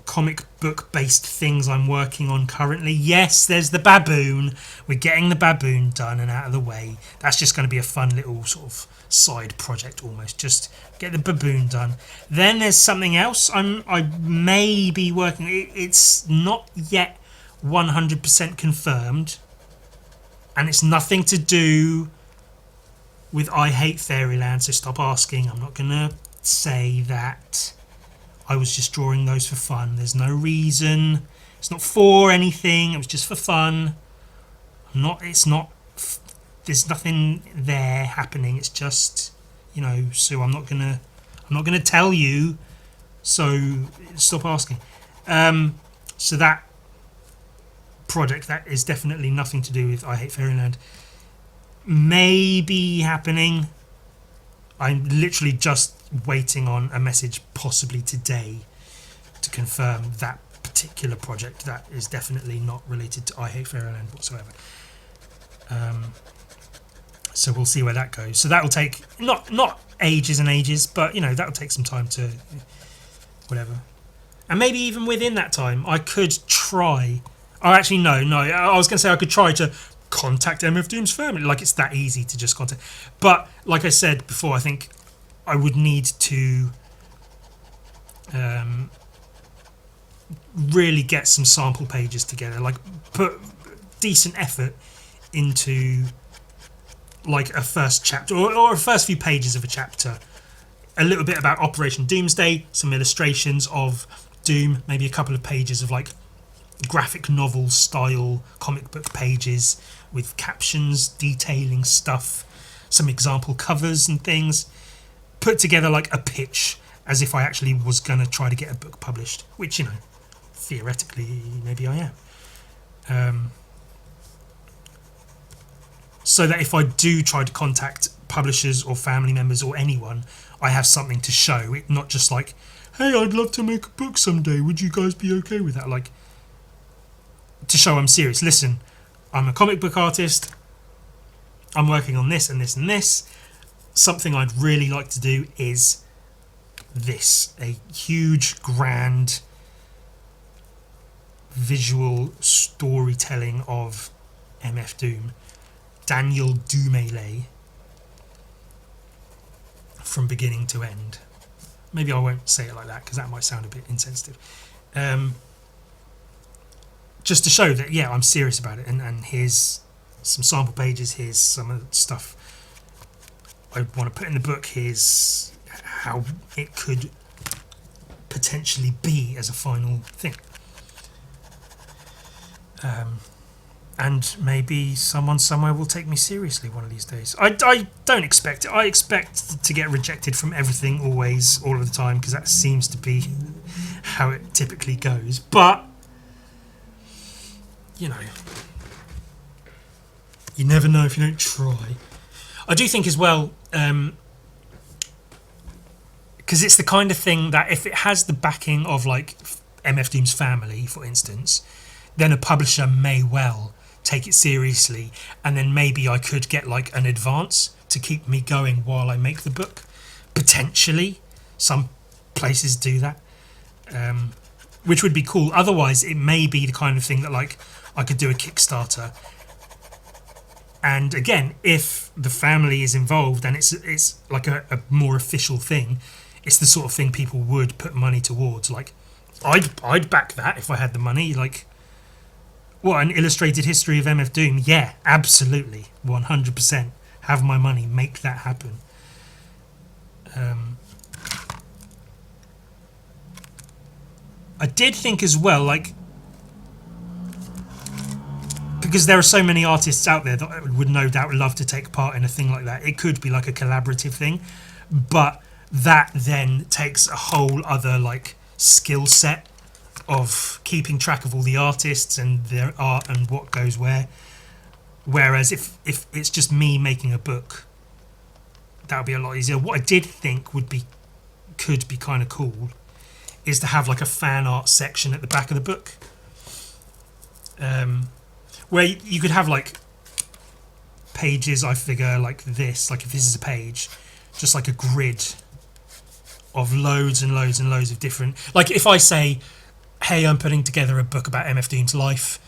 comic book based things I'm working on currently. Yes, there's the baboon. We're getting the baboon done and out of the way. That's just going to be a fun little sort of side project almost. Just get the baboon done. Then there's something else I may be working. It's not yet 100% confirmed, and it's nothing to do with I Hate Fairyland, so stop asking. I'm not going to say that. I was just drawing those for fun. There's no reason. It's not for anything. It was just for fun. There's nothing there happening. It's just, you know, so I'm not gonna tell you. So stop asking. So that project, that is definitely nothing to do with I Hate Fairyland, may be happening. I'm literally just waiting on a message possibly today to confirm that particular project. That is definitely not related to I Hate Fairyland whatsoever. So we'll see where that goes. So that will take not ages and ages, but you know, that will take some time to whatever. And maybe even within that time I could try. Oh, actually no, I was going to say I could try to contact MF Doom's family. Like, it's that easy to just contact. But like I said before, I think I would need to really get some sample pages together, like put decent effort into like a first chapter or a first few pages of a chapter, a little bit about Operation Doomsday, some illustrations of Doom, maybe a couple of pages of like graphic novel style comic book pages with captions detailing stuff, some example covers and things, put together like a pitch as if I actually was going to try to get a book published, which, you know, theoretically maybe I am. So that if I do try to contact publishers or family members or anyone, I have something to show. It not just like, hey, I'd love to make a book someday, would you guys be okay with that? Like, to show I'm serious. Listen, I'm a comic book artist, I'm working on this and this and this. Something I'd really like to do is this, a huge, grand visual storytelling of MF Doom, Daniel Dumele, from beginning to end. Maybe I won't say it like that because that might sound a bit insensitive. Just to show that, yeah, I'm serious about it. And here's some sample pages. Here's some of the stuff I want to put in the book. Here's how it could potentially be as a final thing. And maybe someone somewhere will take me seriously one of these days. I don't expect it. I expect to get rejected from everything always, all of the time, because that seems to be how it typically goes. But, you know, you never know if you don't try. I do think as well, because it's the kind of thing that if it has the backing of like MF Doom's family, for instance, then a publisher may well take it seriously, and then maybe I could get like an advance to keep me going while I make the book. Potentially, some places do that, which would be cool. Otherwise, it may be the kind of thing that like I could do a Kickstarter, and again, if the family is involved and it's like a more official thing, it's the sort of thing people would put money towards. Like, I'd back that if I had the money. Like, what, an illustrated history of MF Doom? Yeah, absolutely, 100%. have my money, make that happen. I did think as well, like, because there are so many artists out there that would no doubt love to take part in a thing like that. It could be like a collaborative thing, but that then takes a whole other like skill set of keeping track of all the artists and their art and what goes where. Whereas if it's just me making a book, that would be a lot easier. What I did think could be kind of cool is to have like a fan art section at the back of the book, where you could have like pages, I figure, like this, like if this is a page, just like a grid of loads and loads and loads of different, like if I say, hey, I'm putting together a book about MF Doom's life,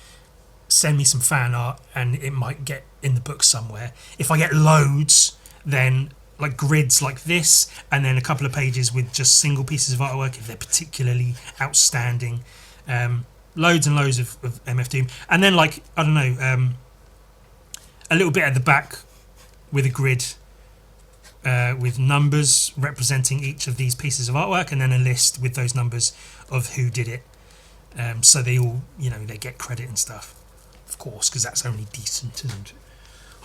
send me some fan art, and it might get in the book somewhere. If I get loads, then like grids like this, and then a couple of pages with just single pieces of artwork if they're particularly outstanding. Loads and loads of MF Doom, and then like, I don't know, a little bit at the back with a grid with numbers representing each of these pieces of artwork, and then a list with those numbers of who did it, so they all, you know, they get credit and stuff, of course, because that's only decent, isn't it?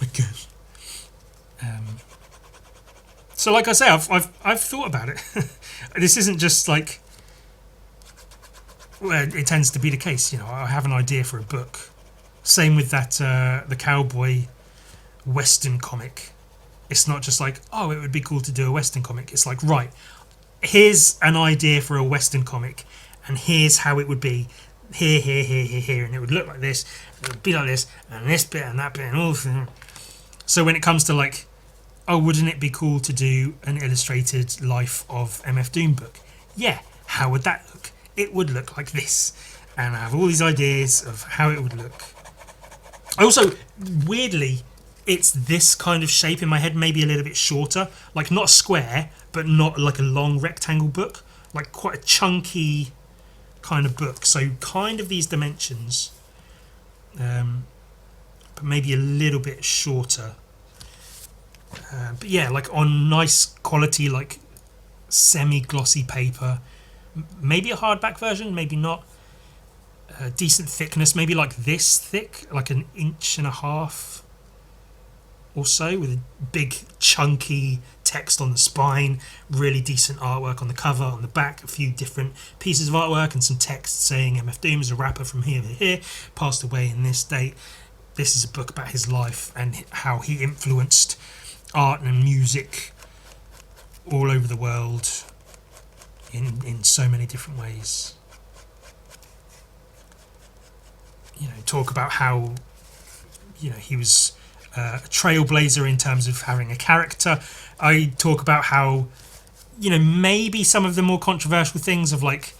I guess. So like I say, I've thought about it. This isn't just like, well, it tends to be the case, you know, I have an idea for a book. Same with that the cowboy western comic. It's not just like, oh, it would be cool to do a western comic. It's like, right, here's an idea for a western comic, and here's how it would be. Here, and it would look like this, and it would be like this, and this bit and that bit and all. So when it comes to like, oh, wouldn't it be cool to do an illustrated Life of MF Doom book? Yeah, how would that look? It would look like this. And I have all these ideas of how it would look. Also, weirdly, it's this kind of shape in my head, maybe a little bit shorter. Like not square, but not like a long rectangle book. Like quite a chunky kind of book. So kind of these dimensions. But maybe a little bit shorter. But yeah, like on nice quality, like semi-glossy paper. Maybe a hardback version, maybe not. Decent thickness, maybe like this thick, like 1.5 inches or so, with a big chunky text on the spine, really decent artwork on the cover, on the back, a few different pieces of artwork and some text saying MF Doom is a rapper from here to here, passed away in this date. This is a book about his life and how he influenced art and music all over the world in so many different ways. You know, talk about how, you know, he was a trailblazer in terms of having a character. I talk about how, you know, maybe some of the more controversial things of like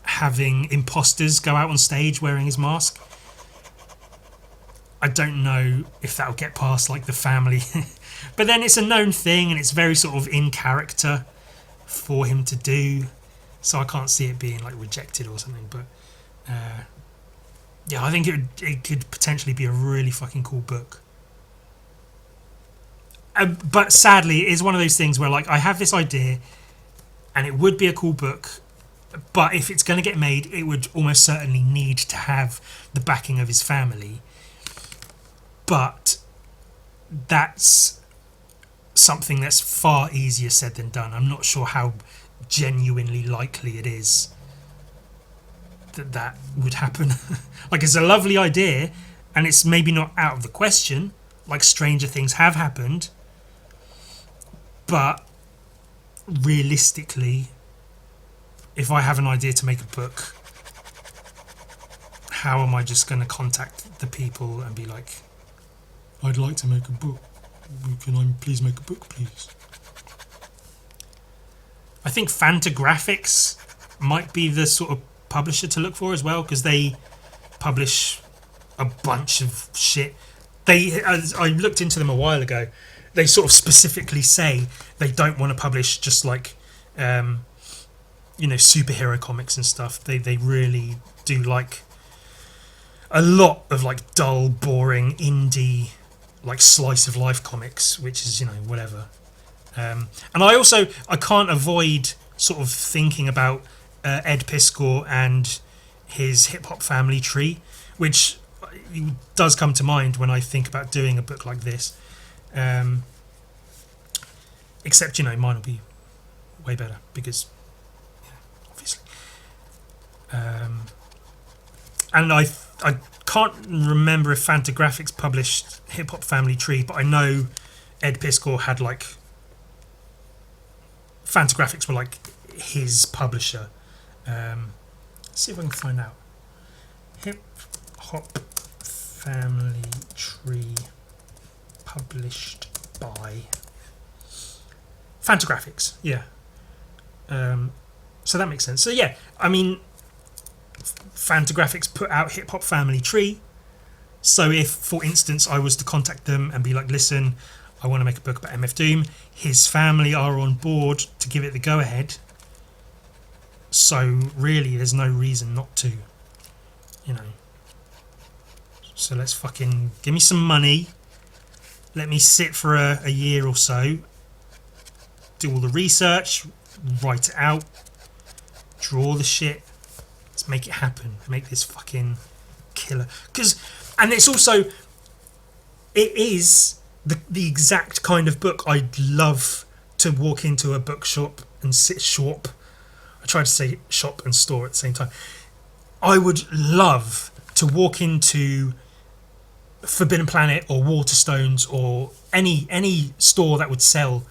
having imposters go out on stage wearing his mask. I don't know if that'll get past like the family, but then it's a known thing and it's very sort of in character for him to do, so I can't see it being like rejected or something. But yeah, I think it could potentially be a really fucking cool book. But sadly, it is one of those things where like I have this idea and it would be a cool book, but if it's going to get made, it would almost certainly need to have the backing of his family. But that's something that's far easier said than done. I'm not sure how genuinely likely it is that would happen. Like, it's a lovely idea and it's maybe not out of the question, like stranger things have happened, but realistically, if I have an idea to make a book, how am I just going to contact the people and be like, I'd like to make a book, can I please make a book, please? I think Fantagraphics might be the sort of publisher to look for as well, because they publish a bunch of shit. I looked into them a while ago. They sort of specifically say they don't want to publish just like you know, superhero comics and stuff. They really do like a lot of like dull, boring indie like slice of life comics, which is, you know, whatever. And I can't avoid sort of thinking about Ed Piskor and his hip hop family tree, which does come to mind when I think about doing a book like this. Except, you know, mine will be way better because, yeah, obviously. And I can't remember if Fantagraphics published Hip Hop Family Tree, but I know Ed Piskor had like Fantagraphics were like his publisher. Let's see if I can find out. Hip Hop Family Tree published by Fantagraphics, yeah. So that makes sense. So yeah, I mean, Fantagraphics put out Hip Hop Family Tree. So if, for instance, I was to contact them and be like, listen, I want to make a book about MF Doom, his family are on board to give it the go-ahead. So really, there's no reason not to, you know. So let's fucking give me some money. Let me sit for a year or so. Do all the research, write it out, draw the shit. Let's make it happen. Make this fucking killer. And it's also, it is the exact kind of book I'd love to walk into a bookshop and sit shop. I tried to say shop and store at the same time. I would love to walk into Forbidden Planet or Waterstones or any store that would sell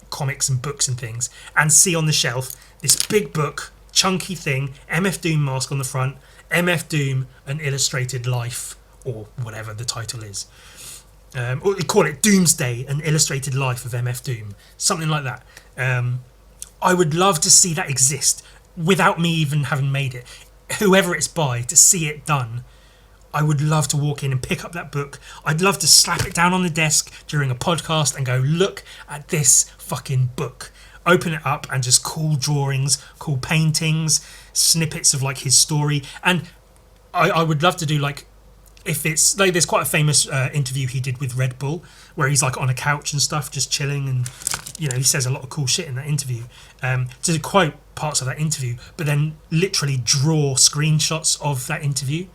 comics and books and things, and see on the shelf this big book, chunky thing, MF Doom mask on the front, MF Doom, an illustrated life, or whatever the title is. Or you call it Doomsday, an illustrated life of MF Doom, something like that. I would love to see that exist without me even having made it. Whoever it's by, to see it done. I would love to walk in and pick up that book. I'd love to slap it down on the desk during a podcast and go, look at this fucking book. Open it up and just cool drawings, cool paintings, snippets of like his story. And I would love to do like, if it's like, there's quite a famous interview he did with Red Bull where he's like on a couch and stuff, just chilling, and you know, he says a lot of cool shit in that interview. To quote parts of that interview, but then literally draw screenshots of that interview.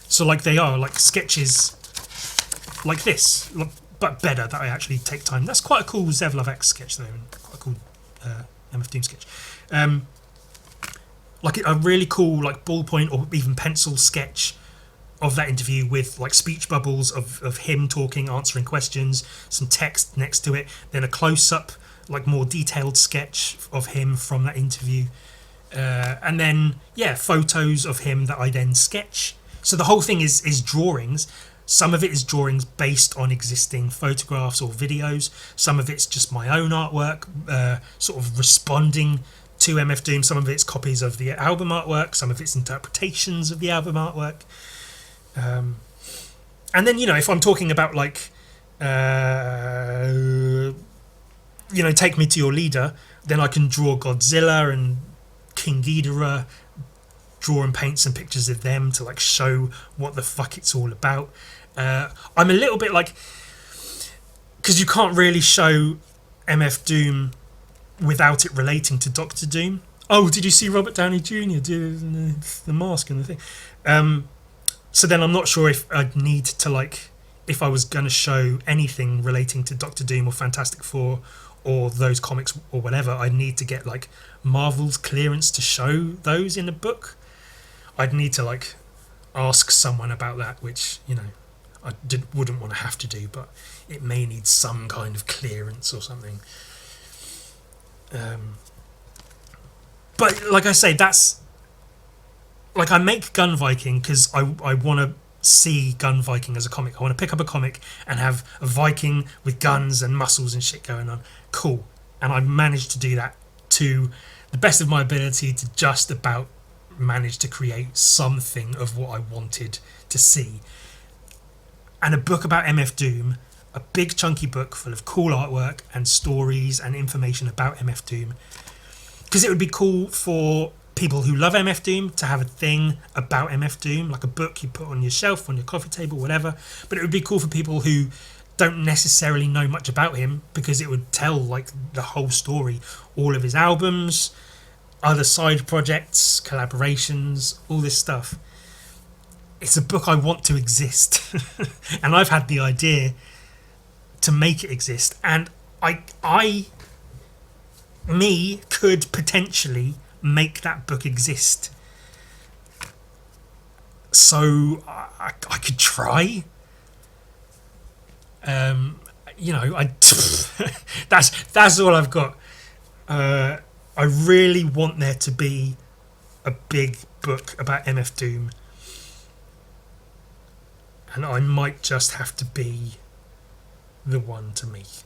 So like they are like sketches like this, but better, that I actually take time. That's quite a cool Zevlov X sketch though, and quite a cool MF Doom sketch. Like a really cool like ballpoint or even pencil sketch of that interview with like speech bubbles of him talking, answering questions, some text next to it, then a close-up, like more detailed sketch of him from that interview. And then, yeah, photos of him that I then sketch. So the whole thing is drawings. Some of it is drawings based on existing photographs or videos. Some of it's just my own artwork, sort of responding to MF Doom. Some of it's copies of the album artwork. Some of it's interpretations of the album artwork. And then, you know, if I'm talking about like, you know, Take Me to Your Leader, then I can draw Godzilla and King Ghidorah, draw and paint some pictures of them to like show what the fuck it's all about. I'm a little bit like, because you can't really show MF Doom without it relating to Doctor Doom. Oh, did you see Robert Downey Jr. do the mask and the thing? So then I'm not sure if I'd need to like, if I was going to show anything relating to Doctor Doom or Fantastic Four or those comics or whatever, I'd need to get like Marvel's clearance to show those in a book. I'd need to like ask someone about that, which, you know, I wouldn't want to have to do, but it may need some kind of clearance or something. But like I say, that's like, I make Gun Viking because I want to see Gun Viking as a comic. I want to pick up a comic and have a Viking with guns and muscles and shit going on. Cool. And I managed to do that to the best of my ability, to just about manage to create something of what I wanted to see. And a book about MF Doom, a big chunky book full of cool artwork and stories and information about MF Doom, because it would be cool for people who love MF Doom to have a thing about MF Doom, like a book you put on your shelf, on your coffee table, whatever. But it would be cool for people who don't necessarily know much about him, because it would tell like the whole story, all of his albums, other side projects, collaborations, all this stuff. It's a book I want to exist. And I've had the idea to make it exist, and I could potentially make that book exist. So I could try. You know, that's all I've got. I really want there to be a big book about MF Doom, and I might just have to be the one to make.